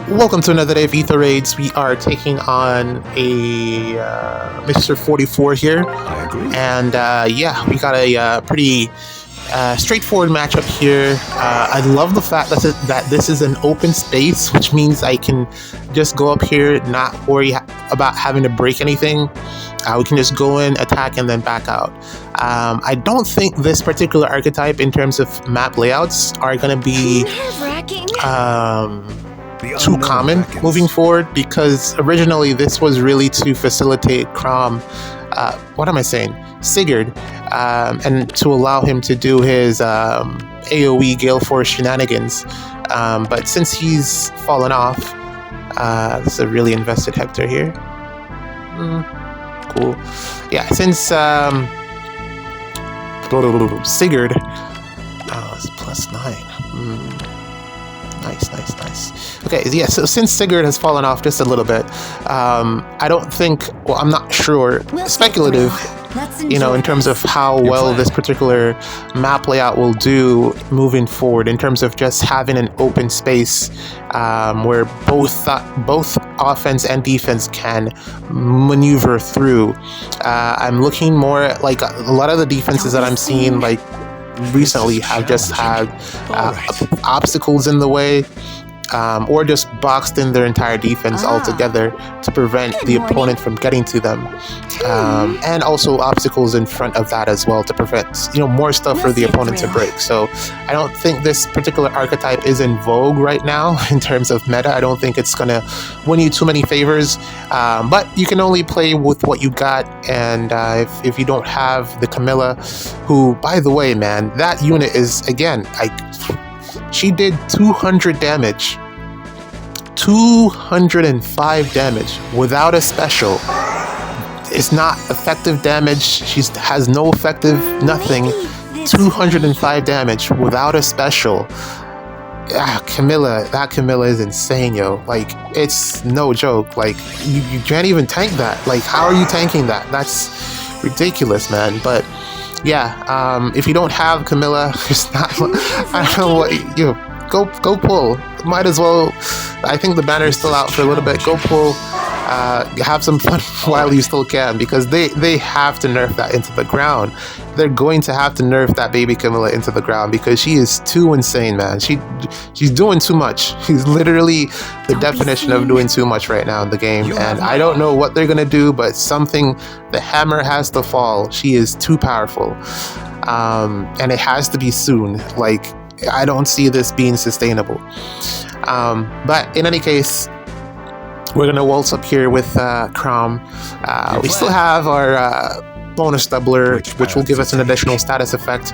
Welcome to another day of Ether Raids. We are taking on a Mr. 44 here. I agree. And yeah, we got a pretty straightforward matchup here. I love the fact that this is an open space, which means I can just go up here, not worry about having to break anything. We can just go in, attack, and then back out. I don't think this particular archetype, in terms of map layouts, are going to be too common moving forward, because originally this was really to facilitate Sigurd, and to allow him to do his AoE Gale Force shenanigans. But since he's fallen off, this is a really invested Hector here. Cool. Yeah, since Sigurd, it's +9. Nice. Okay, yeah, so since Sigurd has fallen off just a little bit, I don't think, well, I'm not sure, speculative, in terms of how well this particular map layout will do moving forward, in terms of just having an open space where both offense and defense can maneuver through. I'm looking more at, like, a lot of the defenses that I'm seeing, like, recently have just had obstacles in the way, or just boxed in their entire defense altogether to prevent the opponent from getting to them, and also obstacles in front of that as well to prevent more stuff for the opponent to break. So I don't think this particular archetype is in vogue right now in terms of meta. I don't think it's gonna win you too many favors, but you can only play with what you got. And if you don't have the Camilla, who, by the way, man, that unit is, again, she did 200 damage, 205 damage without a special. It's not effective damage. She has no effective nothing. 205 damage without a special. That Camilla is insane, yo. Like, it's no joke. Like, you can't even tank that. Like, how are you tanking that? That's ridiculous, man. But yeah, if you don't have Camilla, it's not. I don't know what go pull. Might as well. I think the banner is still out for a little bit. Go pull. Have some fun while you still can, because they have to nerf that into the ground. They're going to have to nerf that baby Camilla into the ground, because she is too insane, man. She's doing too much. She's literally the definition of doing too much right now in the game, and I don't know what they're gonna do, but the hammer has to fall. She is too powerful, and it has to be soon. Like, I don't see this being sustainable. But in any case, we're gonna waltz up here with Crom. We still have our bonus doubler, which will give us an additional status effect,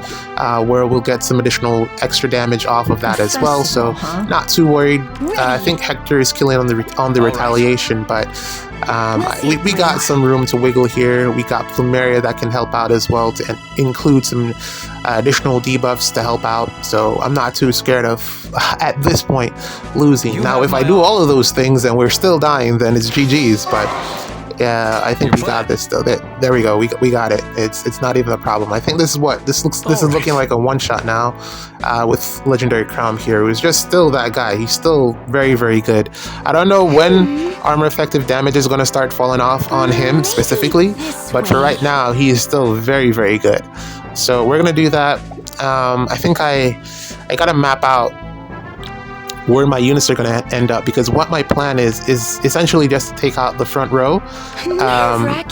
where we'll get some additional extra damage off of that as well. So not too worried. I think Hector is killing on the retaliation, but we got some room to wiggle here. We got Plumeria that can help out as well, to include some additional debuffs to help out. So I'm not too scared of, at this point, losing. Now, if I do all of those things and we're still dying, then it's GG's. But yeah, I think we got this though. There we go. We got it. It's not even a problem. I think this is looking like a one-shot now, with Legendary Crown here. It was just still that guy. He's still very, very good. I don't know when armor effective damage is going to start falling off on him specifically, but for right now, he is still very, very good. So we're gonna do that. I think I gotta map out where my units are going to end up, because what my plan is essentially just to take out the front row,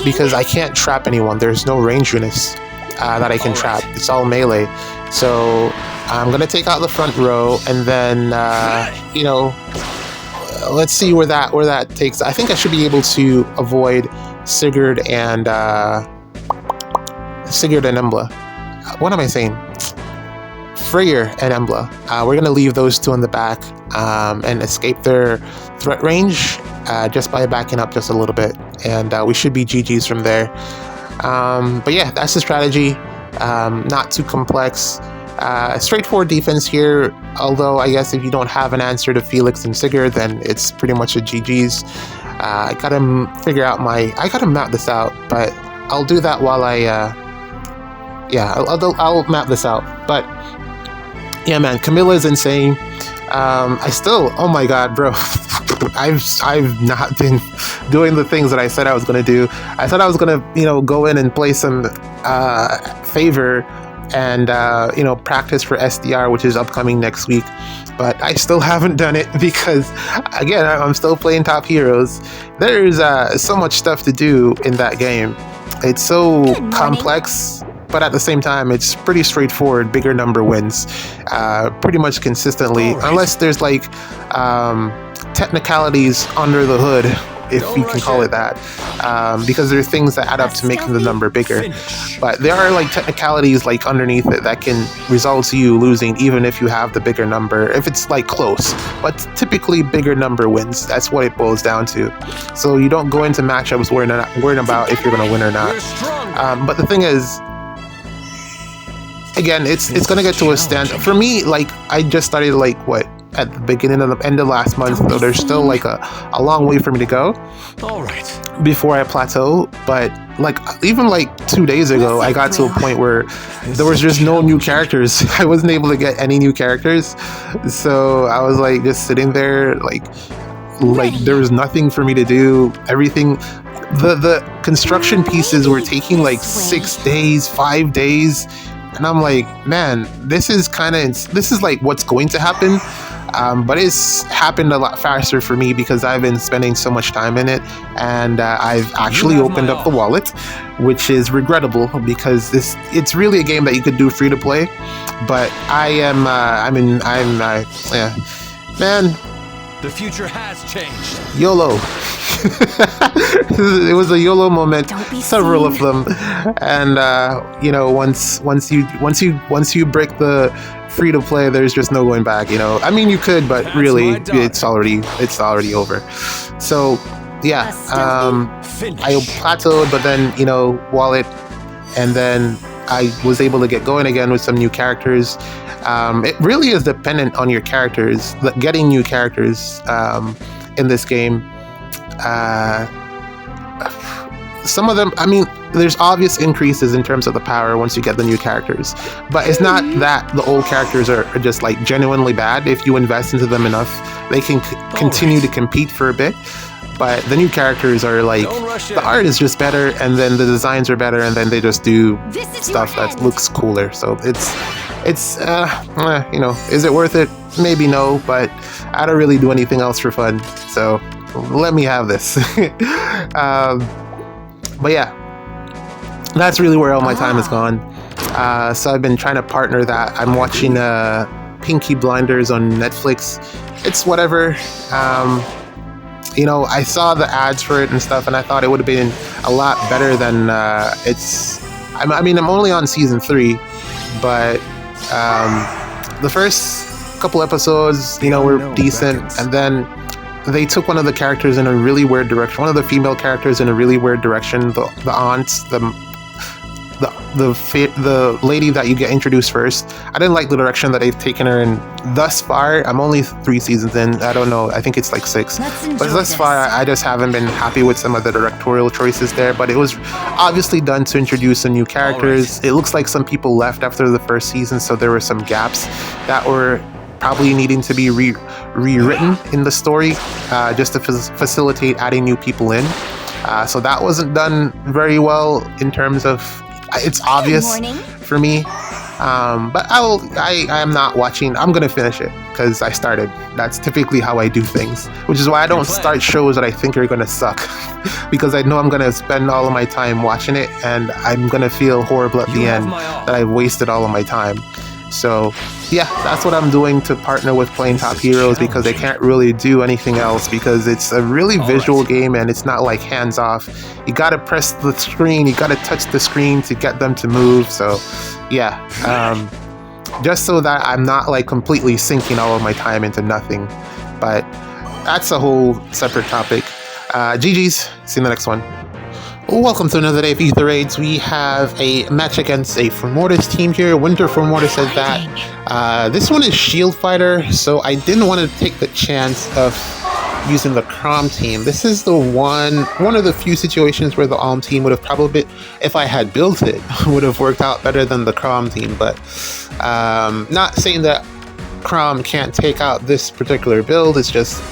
because I can't trap anyone. There's no range units that I can trap. It's all melee. So I'm going to take out the front row, and then let's see where that takes. I think I should be able to avoid Sigurd and Embla. What am I saying? Freyr and Embla. We're going to leave those two in the back, and escape their threat range just by backing up just a little bit, and we should be GG's from there. But yeah, that's the strategy. Not too complex. Straightforward defense here, although I guess if you don't have an answer to Felix and Sigurd, then it's pretty much a GG's. I gotta map this out, but I'll do that while I'll map this out. But yeah, man, Camilla is insane. Oh my god, bro. I've not been doing the things that I said I was going to do. I said I was going to, go in and play some favor and practice for SDR, which is upcoming next week. But I still haven't done it because, again, I'm still playing Top Heroes. There's so much stuff to do in that game. It's so complex, but at the same time, it's pretty straightforward. Bigger number wins, pretty much consistently, unless there's like technicalities under the hood, if you can call it that, because there are things that add up to making the number bigger. But there are like technicalities like underneath it that can result to you losing even if you have the bigger number, if it's like close. But typically bigger number wins. That's what it boils down to. So you don't go into matchups worrying about if you're going to win or not. But the thing is, again, it's going to get to a stand. For me, like, I just started like at the beginning of the end of last month, so there's still like a long way for me to go before I plateau. But like even like 2 days ago, I got to a point where there was just no new characters. I wasn't able to get any new characters, so I was like just sitting there like there was nothing for me to do. Everything, the construction pieces were taking like 6 days, 5 days, and I'm like, man, this is like what's going to happen. But it's happened a lot faster for me because I've been spending so much time in it, and I've actually opened up the wallet, which is regrettable because it's really a game that you could do free to play. But man, the future has changed. YOLO. It was a YOLO moment, several of them, and once you break the free to play, there's just no going back. I mean, you could, but really, it's already over. So yeah, I plateaued, but then wallet, and then I was able to get going again with some new characters. It really is dependent on your characters, getting new characters in this game. Some of them, I mean, there's obvious increases in terms of the power once you get the new characters, but it's not that the old characters are just like genuinely bad. If you invest into them enough, they can continue to compete for a bit. But the new characters are like, the art is just better, and then the designs are better, and then they just do stuff that looks cooler. So it's is it worth it? Maybe no, but I don't really do anything else for fun, so let me have this. But yeah, that's really where all my time has gone. So I've been trying to partner that. I'm watching Pinky Blinders on Netflix. It's whatever. I saw the ads for it and stuff, and I thought it would have been a lot better than I mean, I'm only on season 3, but the first couple episodes, were decent, and then they took one of the characters in a really weird direction. One of the female characters in a really weird direction. The aunt, the lady that you get introduced first. I didn't like the direction that they've taken her in thus far. I'm only 3 seasons in. I don't know. I think it's like 6. But thus far, I just haven't been happy with some of the directorial choices there. But it was obviously done to introduce some new characters. It looks like some people left after the first season, so there were some gaps that were probably needing to be rewritten in the story, just to facilitate adding new people in. So that wasn't done very well in terms of, it's obvious for me. But I am not watching. I'm gonna finish it because I started. That's typically how I do things, which is why I don't start shows that I think are gonna suck, because I know I'm gonna spend all of my time watching it, and I'm gonna feel horrible at the end that I've wasted all of my time. So yeah, that's what I'm doing to partner with playing Top Heroes, because they can't really do anything else, because it's a really visual game and it's not like hands off. You gotta press the screen, you gotta touch the screen to get them to move. So yeah, just so that I'm not like completely sinking all of my time into nothing. But that's a whole separate topic. GG's, see you in the next one. Welcome to another day of Ether Raids. We have a match against a Formortis team here. Winter Formortis says that. This one is Shield Fighter, so I didn't want to take the chance of using the Crom team. This is the one of the few situations where the Alm team would have probably, if I had built it, would have worked out better than the Crom team. But not saying that Crom can't take out this particular build. It's just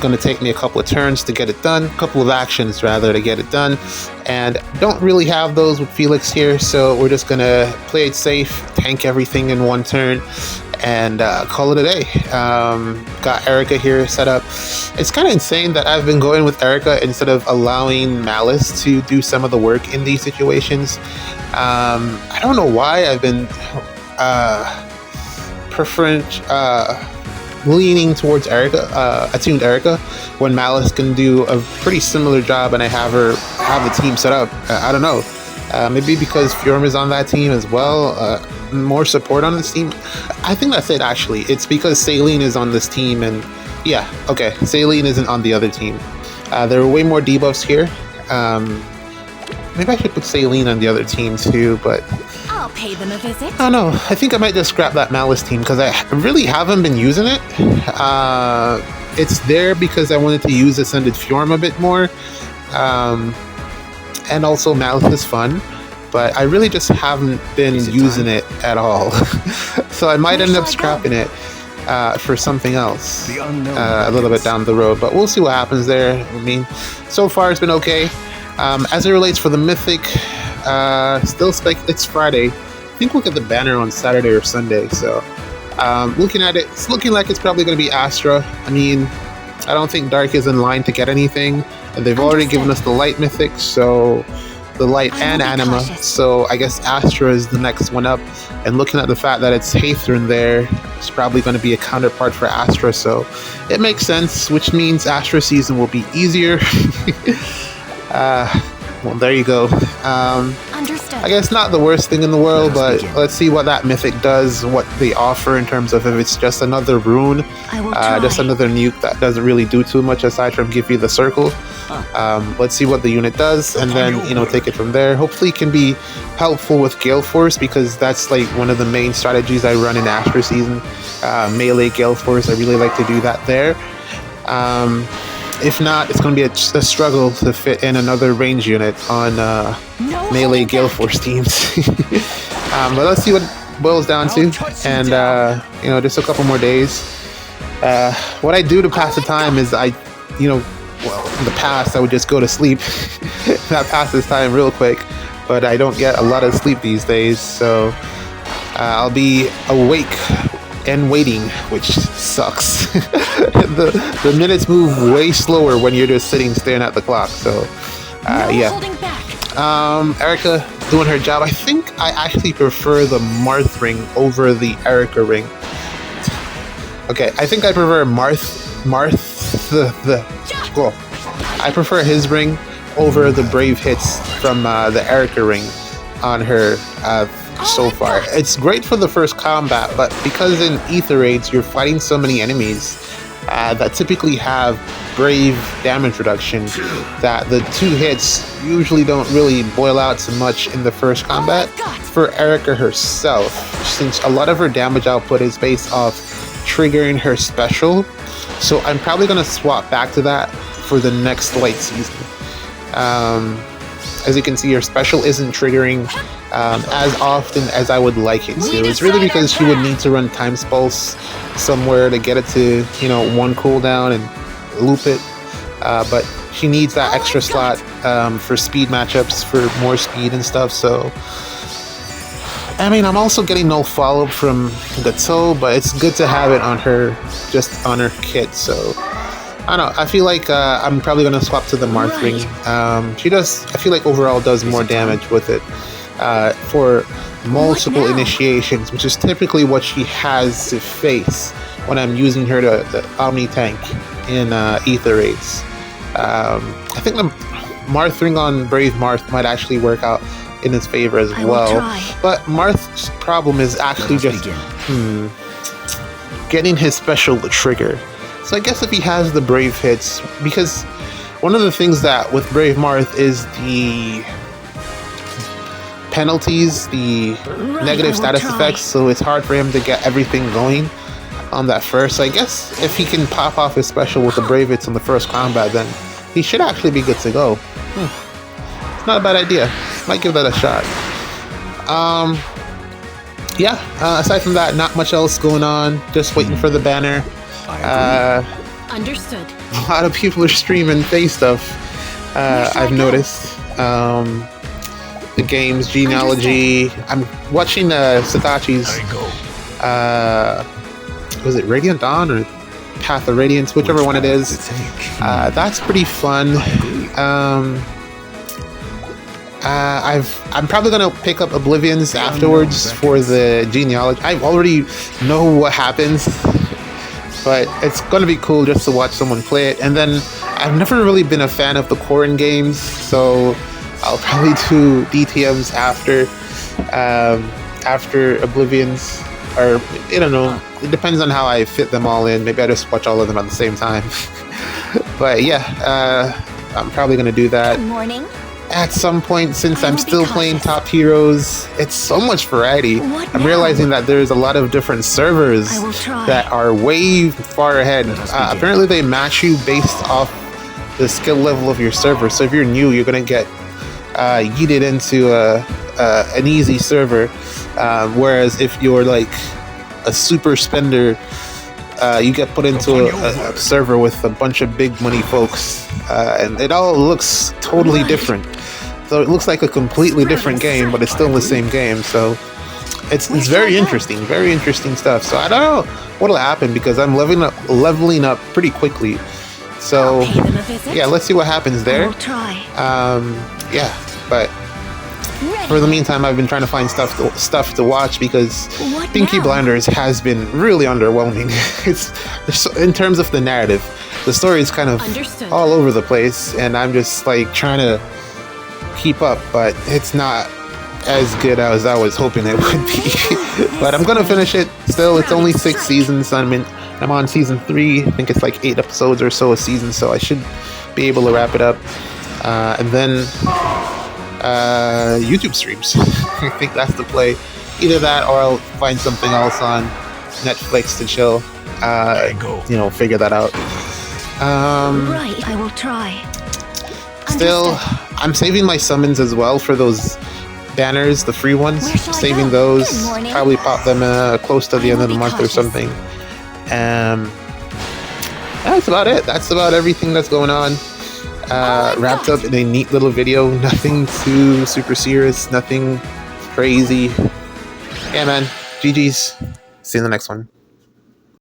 going to take me a couple of turns to get it done, a couple of actions rather to get it done, and don't really have those with Felix here, so we're just going to play it safe, tank everything in one turn, and call it a day. Got Erica here set up. It's kind of insane that I've been going with Erica instead of allowing Malice to do some of the work in these situations. I don't know why I've been preferring leaning towards Erica, attuned Erica, when Malice can do a pretty similar job and I have the team set up. I don't know. Maybe because Fjorm is on that team as well. More support on this team. I think that's it, actually. It's because Saline is on this team, and yeah, okay, Saline isn't on the other team. There are way more debuffs here. Maybe I should put Saline on the other team too, but I'll pay them a visit. I don't know. I think I might just scrap that Malice team because I really haven't been using it. It's there because I wanted to use Ascended Fjorm a bit more. And also Malice is fun, but I really just haven't been using it at all. So I might end up scrapping it for something else a little bit down the road, but we'll see what happens there. I mean, so far it's been okay. As it relates for the Mythic, it's Friday. I think we'll get the banner on Saturday or Sunday, so looking at it, it's looking like it's probably going to be Astra. I mean, I don't think Dark is in line to get anything, and they've already given us the Light Mythic, so the Light and Anima, so I guess Astra is the next one up, and looking at the fact that it's Ather in there, it's probably going to be a counterpart for Astra, so it makes sense, which means Astra season will be easier. Well, there you go. I guess not the worst thing in the world, but let's see what that Mythic does, what they offer in terms of if it's just another rune, just another nuke that doesn't really do too much aside from give you the circle. Let's see what the unit does, and then, you know, take it from there. Hopefully it can be helpful with Gale Force, because that's like one of the main strategies I run in Astra season. Melee Gale Force, I really like to do that there. If not, it's going to be a struggle to fit in another range unit on melee Gale Force teams. But let's see what it boils down to, and you know, just a couple more days. What I do to pass the time is well, in the past I would just go to sleep. That passes time real quick, but I don't get a lot of sleep these days, so I'll be awake and waiting, which sucks. the minutes move way slower when you're just sitting staring at the clock, so yeah. Erica doing her job. I think I actually prefer the Marth ring over the Erica ring. Okay, I think I prefer I prefer his ring over the Brave hits from the Erica ring on her so far. It's great for the first combat, but because in Ether raids you're fighting so many enemies that typically have Brave damage reduction, that the 2 hits usually don't really boil out so much in the first combat. For Erica herself, since a lot of her damage output is based off triggering her special, so I'm probably going to swap back to that for the next light season. As you can see, her special isn't triggering as often as I would like it to. It's really because she would need to run Time's Pulse somewhere to get it to, you know, 1 cooldown and loop it. But she needs that extra slot for speed matchups, for more speed and stuff. So, I mean, I'm also getting no follow-up from the toe, but it's good to have it on her, just on her kit. So, I don't know, I feel like I'm probably going to swap to the Marth ring. She does, I feel like overall does more damage with it for multiple initiations, which is typically what she has to face when I'm using her to the Omni tank in Ether raids. I think the Marth ring on Brave Marth might actually work out in his favor as well. But Marth's problem is actually just getting his special to trigger. So I guess if he has the Brave hits, because one of the things that with Brave Marth is the penalties, the negative status effects, so it's hard for him to get everything going on that first. So I guess if he can pop off his special with the Brave hits on the first combat, then he should actually be good to go. It's not a bad idea. Might give that a shot. Yeah, aside from that, not much else going on. Just waiting for the banner. Understood. A lot of people are streaming face stuff. I've noticed. The games, genealogy. I'm watching Satachi's. Was it Radiant Dawn or Path of Radiance, whichever one it is. That's pretty fun. I'm probably gonna pick up Oblivion's afterwards for the genealogy. I already know what happens, but it's gonna be cool just to watch someone play it. And then I've never really been a fan of the Corrin games, so I'll probably do DTMs after Oblivion's, or I don't know. It depends on how I fit them all in. Maybe I just watch all of them at the same time. But yeah, I'm probably gonna do that. Good morning. At some point, since I'm still playing Top Heroes, it's so much variety. I'm realizing that there's a lot of different servers that are way far ahead. Apparently they match you based off the skill level of your server. So if you're new, you're gonna get yeeted into an easy server, whereas if you're like a super spender, you get put into a server with a bunch of big money folks, and it all looks totally different. So it looks like a completely different game, but it's still the same game. So it's very interesting stuff. So I don't know what'll happen because I'm leveling up pretty quickly. So yeah, let's see what happens there. Yeah, but for the meantime, I've been trying to find stuff to watch because Pinky Blinders has been really underwhelming. It's in terms of the narrative, the story is kind of all over the place, and I'm just like trying to keep up, but it's not as good as I was hoping it would be. But I'm gonna finish it. Still, it's only 6 seasons. I'm on season 3. I think it's like 8 episodes or so a season, so I should be able to wrap it up. And then YouTube streams. I think that's the play. Either that or I'll find something else on Netflix to chill. Figure that out. Right, I will try. Still, I'm saving my summons as well for those banners, the free ones. Saving those. Probably pop them close to the end of the month or something. That's about it. That's about everything that's going on. Wrapped up in a neat little video. Nothing too super serious. Nothing crazy. Yeah, man. GG's. See you in the next one.